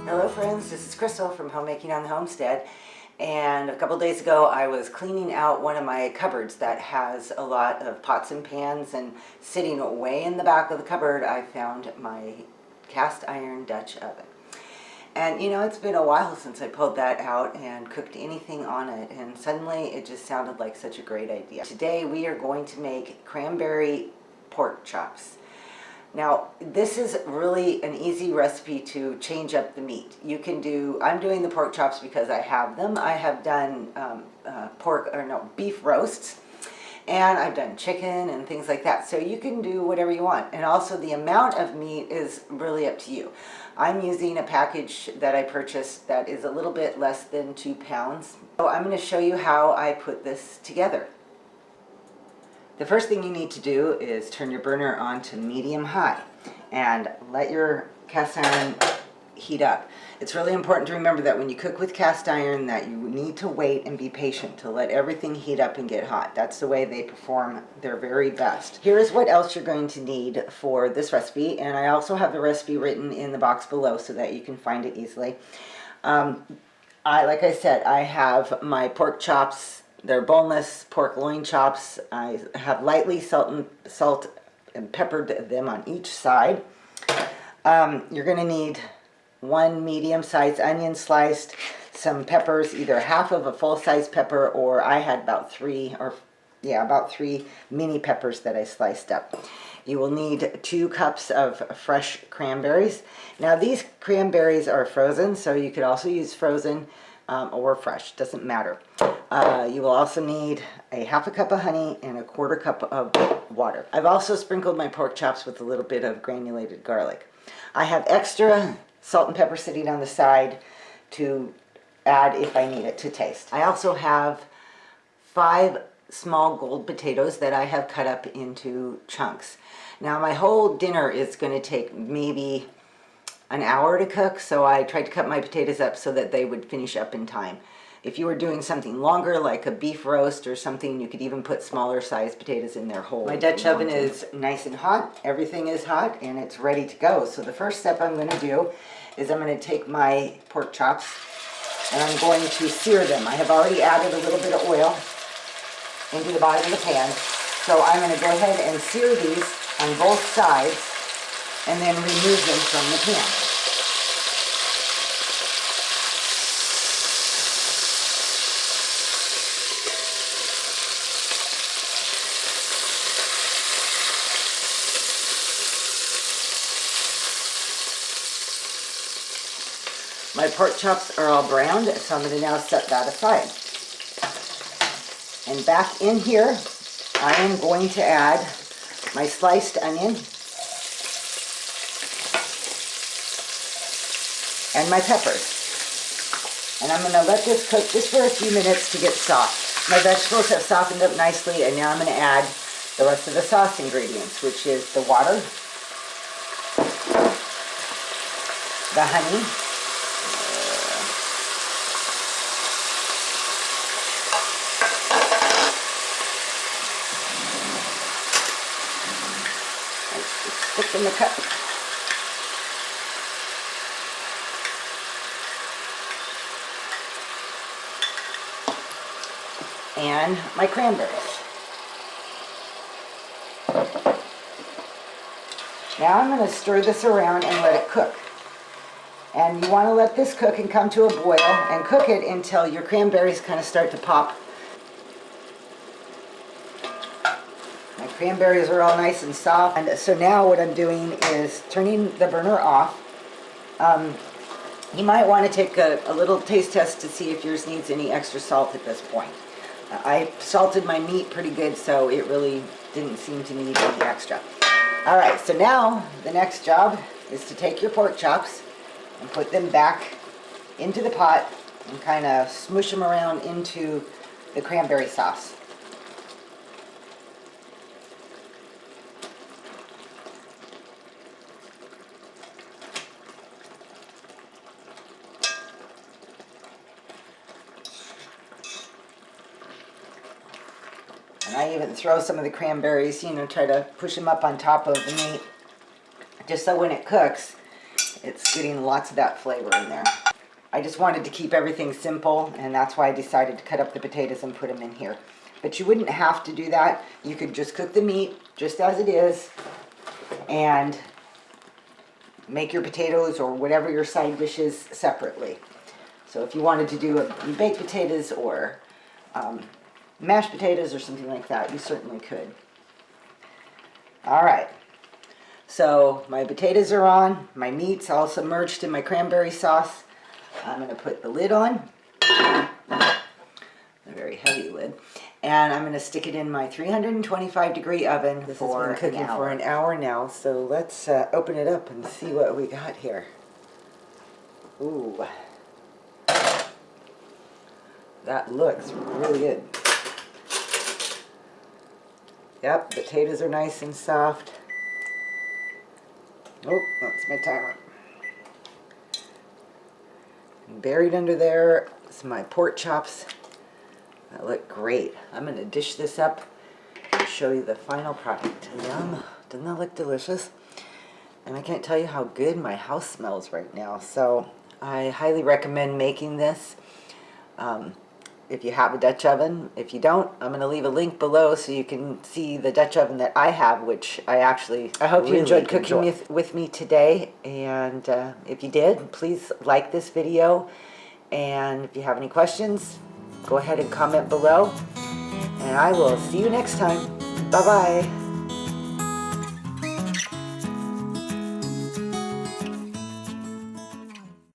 Hello friends, this is Crystal from Homemaking on the Homestead, and a couple days ago I was cleaning out one of my cupboards that has a lot of pots and pans, and sitting way in the back of the cupboard I found my cast iron Dutch oven. And you know, it's been a while since I pulled that out and cooked anything on it, and suddenly it just sounded like such a great idea. Today we are going to make cranberry pork chops. Now, this is really an easy recipe to change up the meat. You can do, I'm doing the pork chops because I have them. I have done beef roasts, and I've done chicken and things like that. So you can do whatever you want. And also the amount of meat is really up to you. I'm using a package that I purchased that is a little bit less than 2 pounds. So I'm going to show you how I put this together. The first thing you need to do is turn your burner on to medium-high and let your cast iron heat up. It's really important to remember that when you cook with cast iron that you need to wait and be patient to let everything heat up and get hot. That's the way they perform their very best. Here's what else you're going to need for this recipe, and I also have the recipe written in the box below so that you can find it easily. Like I said, I have my pork chops. They're boneless pork loin chops. I have lightly salt and peppered them on each side. You're going to need 1 medium-sized onion sliced, some peppers, either half of a full-size pepper, or I had about 3 mini peppers that I sliced up. You will need 2 cups of fresh cranberries. Now these cranberries are frozen, so you could also use frozen or fresh, doesn't matter. You will also need a half a cup of honey and a 1/4 cup of water. I've also sprinkled my pork chops with a little bit of granulated garlic. I have extra salt and pepper sitting on the side to add if I need it to taste. I also have 5 small gold potatoes that I have cut up into chunks. Now my whole dinner is going to take maybe an hour to cook, so I tried to cut my potatoes up so that they would finish up in time. If you were doing something longer, like a beef roast or something, you could even put smaller sized potatoes in there whole. My Dutch oven is nice and hot. Everything is hot and it's ready to go. So the first step I'm going to do is I'm going to take my pork chops and I'm going to sear them. I have already added a little bit of oil into the bottom of the pan. So I'm going to go ahead and sear these on both sides and then remove them from the pan. My pork chops are all browned, so I'm going to now set that aside. And back in here, I am going to add my sliced onion and my peppers. And I'm going to let this cook just for a few minutes to get soft. My vegetables have softened up nicely, and now I'm going to add the rest of the sauce ingredients, which is the water, the honey, stick in the cup. And my cranberries. Now I'm going to stir this around and let it cook. And you want to let this cook and come to a boil and cook it until your cranberries kind of start to pop. My cranberries are all nice and soft. And so now what I'm doing is turning the burner off. You might want to take a little taste test to see if yours needs any extra salt at this point. I salted my meat pretty good, so it really didn't seem to need any extra. Alright, so now the next job is to take your pork chops and put them back into the pot and kind of smoosh them around into the cranberry sauce. And I even throw some of the cranberries, you know, try to push them up on top of the meat, just so when it cooks, It's getting lots of that flavor in there. I just wanted to keep everything simple, and that's why I decided to cut up the potatoes and put them in here. But you wouldn't have to do that. You could just cook the meat just as it is and make your potatoes or whatever your side dish is separately. So if you wanted to do baked potatoes or mashed potatoes or something like that, you certainly could. All right. So my potatoes are on, my meat's all submerged in my cranberry sauce. I'm going to put the lid on, a very heavy lid, and I'm going to stick it in my 325-degree oven for cooking for an hour now. So let's open it up and see what we got here. Ooh, that looks really good. Yep, potatoes are nice and soft. Oh, that's my timer. Buried under there is my pork chops. That look great. I'm going to dish this up and show you the final product. Yum. Doesn't that look delicious? And I can't tell you how good my house smells right now. So I highly recommend making this. If you have a Dutch oven. If you don't, I'm going to leave a link below so you can see the Dutch oven that I have, which I hope you enjoyed cooking with me today. And if you did, please like this video. And if you have any questions, go ahead and comment below. And I will see you next time. Bye-bye.